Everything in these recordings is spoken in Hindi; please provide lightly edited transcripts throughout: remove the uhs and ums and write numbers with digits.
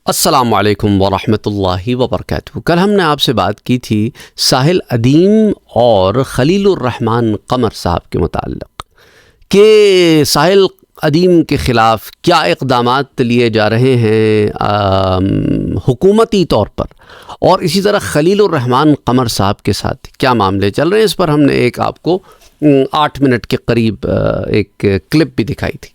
अस्सलामु अलैकुम वरहमतुल्लाहि वबरकातुहू। कल हमने आपसे बात की थी साहिल अदीम और खलीलुर्रहमान कमर साहब के मुताल्लिक़ कि साहिल अदीम के ख़िलाफ़ क्या इक़दामात लिए जा रहे हैं हुकूमती तौर पर, और इसी तरह खलीलुर्रहमान कमर साहब के साथ क्या मामले चल रहे हैं। इस पर हमने एक आपको 8 मिनट के करीब एक क्लिप भी दिखाई थी।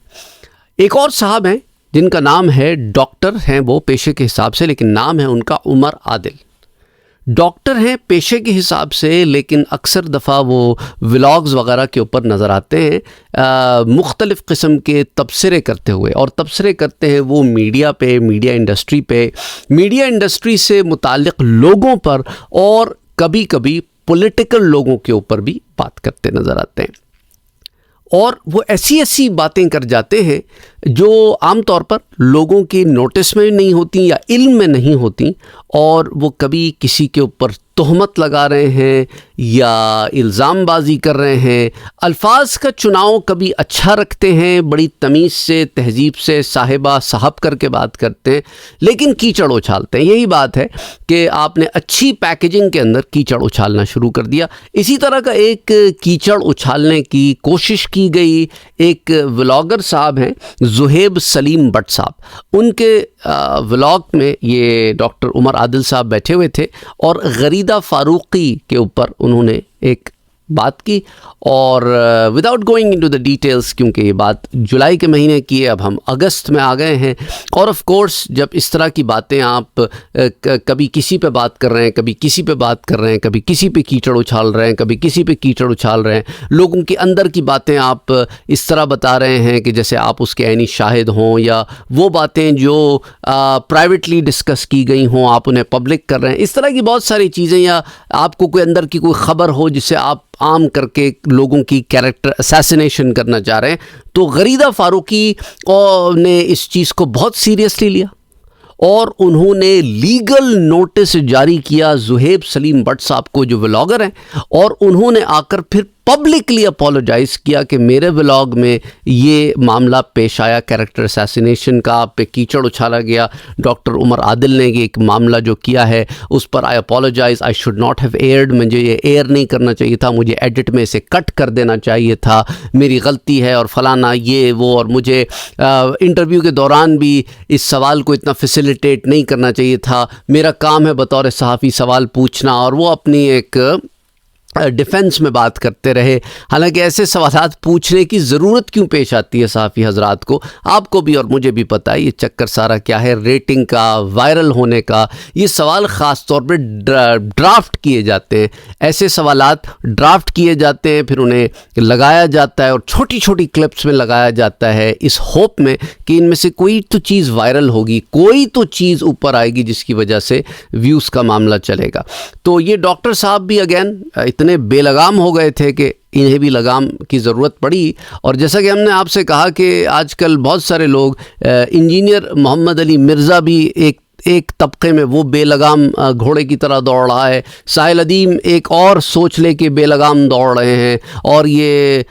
एक और साहब हैं जिनका नाम है, डॉक्टर हैं वो पेशे के हिसाब से, लेकिन नाम है उनका उमर आदिल। डॉक्टर हैं पेशे के हिसाब से, लेकिन अक्सर दफ़ा वो व्लॉग्स वगैरह के ऊपर नज़र आते हैं मुख्तलिफ़ किस्म के तबसरे करते हुए, और तबसरे करते हैं वो मीडिया पे, मीडिया इंडस्ट्री से मुताल्लिक़ लोगों पर, और कभी कभी पॉलिटिकल लोगों के ऊपर भी बात करते नज़र आते हैं। और वो ऐसी बातें कर जाते हैं जो आम तौर पर लोगों के नोटिस में नहीं होती या इल्म में नहीं होती, और वो कभी किसी के ऊपर तोहमत लगा रहे हैं या इल्ज़ामबाजी कर रहे हैं। अल्फाज का चुनाव कभी अच्छा रखते हैं, बड़ी तमीज़ से, तहजीब से, साहिबा साहब करके बात करते हैं, लेकिन कीचड़ उछालते हैं। यही बात है कि आपने अच्छी पैकेजिंग के अंदर कीचड़ उछालना शुरू कर दिया। इसी तरह का एक कीचड़ उछालने की कोशिश की गई। एक व्लॉगर साहब हैं ज़ुहैब सलीम बट साहब, उनके व्लॉग में ये डॉक्टर उमर आदिल साहब बैठे हुए थे और गरीदा फ़ारूकी के ऊपर उन्होंने एक बात की। और without going into the details, क्योंकि ये बात जुलाई के महीने की है, अब हम अगस्त में आ गए हैं, और ऑफ कोर्स जब इस तरह की बातें आप कभी किसी पे बात कर रहे हैं, कभी किसी पे बात कर रहे हैं, कभी किसी पे कीचड़ उछाल रहे हैं, कभी किसी पे कीचड़ उछाल रहे हैं, लोगों के अंदर की बातें आप इस तरह बता रहे हैं कि जैसे आप उसके ऐनी शाहिद हों, या वो बातें जो प्राइवेटली डिस्कस की गई हों आप उन्हें पब्लिक कर रहे हैं, इस तरह की बहुत सारी चीज़ें, या आपको कोई अंदर की कोई ख़बर हो जिससे आप आम करके लोगों की कैरेक्टर असैसिनेशन करना चाह रहे हैं। तो गरीदा फ़ारूकी ने इस चीज़ को बहुत सीरियसली लिया और उन्होंने लीगल नोटिस जारी किया ज़ुहैब सलीम बट साहब को, जो व्लॉगर हैं, और उन्होंने आकर फिर पब्लिकली अपोलोजाइज़ किया कि मेरे व्लॉग में ये मामला पेश आया, कैरेक्टर असैसिनेशन का, आप पे कीचड़ उछाला गया। डॉक्टर उमर आदिल ने ये एक मामला जो किया है उस पर I apologise, I should not have erred, मुझे ये एयर नहीं करना चाहिए था, मुझे एडिट में इसे कट कर देना चाहिए था, मेरी गलती है और फलाना ये वो, और मुझे इंटरव्यू के दौरान भी इस सवाल को इतना फैसिलिटेट नहीं करना चाहिए था, मेरा काम है बतौर सहाफ़ी सवाल पूछना। और वो अपनी एक डिफेंस में बात करते रहे। हालांकि ऐसे सवालात पूछने की ज़रूरत क्यों पेश आती है सहाफ़ी हज़रात को, आपको भी और मुझे भी पता है। ये चक्कर सारा क्या है, रेटिंग का, वायरल होने का। ये सवाल ख़ास तौर पे ड्राफ्ट किए जाते हैं, ऐसे सवालात ड्राफ्ट किए जाते हैं, फिर उन्हें लगाया जाता है और छोटी छोटी क्लिप्स में लगाया जाता है, इस होप में कि इनमें से कोई तो चीज़ वायरल होगी, कोई तो चीज़ ऊपर आएगी जिसकी वजह से व्यूज़ का मामला चलेगा। तो ये डॉक्टर साहब भी अगेन इतने बेलगाम हो गए थे कि इन्हें भी लगाम की ज़रूरत पड़ी। और जैसा कि हमने आपसे कहा कि आजकल बहुत सारे लोग, इंजीनियर मोहम्मद अली मिर्ज़ा भी एक तबके में वो बेलगाम घोड़े की तरह दौड़ रहा है, साहिल अदीम एक और सोच ले के बेलगाम दौड़ रहे हैं, और ये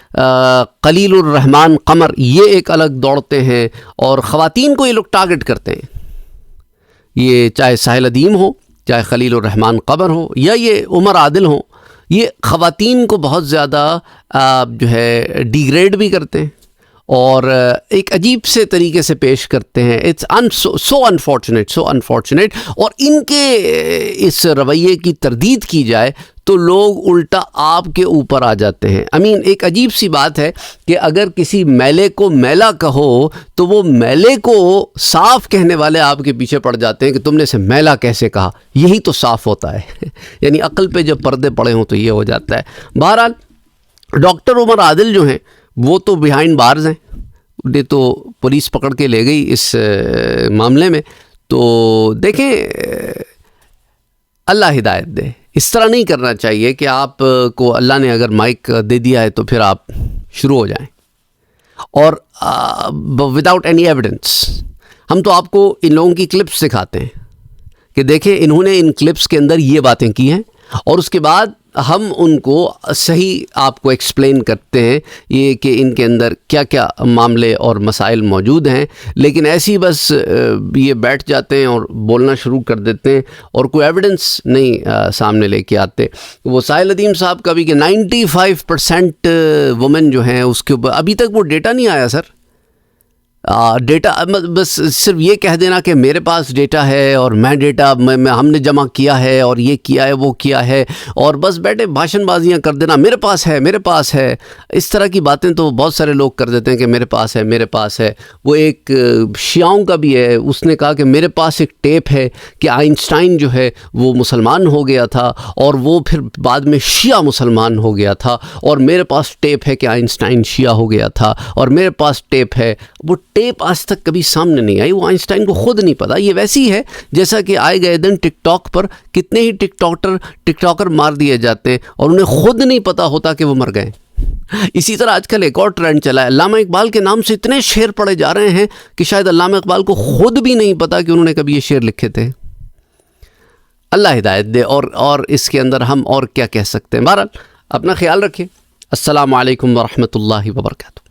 खलीलुर्रहमान कमर ये एक अलग दौड़ते हैं, और ख़वातीन को ये लोग टारगेट करते हैं। ये चाहे साहिल अदीम हो, चाहे खलीलुर्रहमान कमर हो, या ये उमर आदिल हो, ये ख़वातीन को बहुत ज़्यादा जो है डिग्रेड भी करते हैं और एक अजीब से तरीके से पेश करते हैं। It's so unfortunate. और इनके इस रवैये की तरदीद की जाए तो लोग उल्टा आपके ऊपर आ जाते हैं। एक अजीब सी बात है कि अगर किसी मैले को मैला कहो तो वो मैले को साफ़ कहने वाले आपके पीछे पड़ जाते हैं कि तुमने इसे मैला कैसे कहा, यही तो साफ़ होता है। यानी अक्ल पे जब पर्दे पड़े हों तो ये हो जाता है। बहरहाल डॉक्टर उमर आदिल जो हैं वो तो बिहाइंड बार्स हैं, उन्हें तो पुलिस पकड़ के ले गई इस मामले में। तो देखें, अल्लाह हिदायत दे। इस तरह नहीं करना चाहिए कि आप को अल्लाह ने अगर माइक दे दिया है तो फिर आप शुरू हो जाएं और विदाउट एनी एविडेंस। हम तो आपको इन लोगों की क्लिप्स दिखाते हैं कि देखें इन्होंने इन क्लिप्स के अंदर ये बातें की हैं, और उसके बाद हम उनको सही आपको एक्सप्लेन करते हैं ये कि इनके अंदर क्या क्या मामले और मसाइल मौजूद हैं, लेकिन ऐसे ही बस ये बैठ जाते हैं और बोलना शुरू कर देते हैं और कोई एविडेंस नहीं सामने लेके आते। वो साहिल अदीम साहब का भी कि 95% वुमेन जो हैं उसके ऊपर अभी तक वो डेटा नहीं आया सर। डेटा बस सिर्फ ये कह देना कि मेरे पास डेटा है और मैं डेटा मैं हमने जमा किया है और ये किया है वो किया है, और बस बैठे भाषणबाजियाँ कर देना मेरे पास है मेरे पास है। इस तरह की बातें तो बहुत सारे लोग कर देते हैं कि मेरे पास है मेरे पास है। वो एक शियाओं का भी है, उसने कहा कि मेरे पास एक टेप है कि आइंस्टाइन जो है वो मुसलमान हो गया था और वो फिर बाद में शिया मुसलमान हो गया था, और मेरे पास टेप है कि आइंस्टाइन शिया हो गया था, और मेरे पास टेप है। वो टेप आज तक कभी सामने नहीं आई, वो आइंस्टाइन को खुद नहीं पता। ये वैसी है जैसा कि आए गए दिन टिकटॉक पर कितने ही टिकटॉकर मार दिए जाते हैं और उन्हें खुद नहीं पता होता कि वो मर गए। इसी तरह आजकल एक और ट्रेंड चला है, अल्लामा इकबाल के नाम से इतने शेर पढ़े जा रहे हैं कि शायद अल्लामा इकबाल को खुद भी नहीं पता कि उन्होंने कभी ये शेर लिखे थे। अल्लाह हिदायत दे। और इसके अंदर हम और क्या कह सकते हैं। बहरहाल अपना ख्याल रखिए। अस्सलामु अलैकुम वरहमतुल्लाहि वबरकातुहू।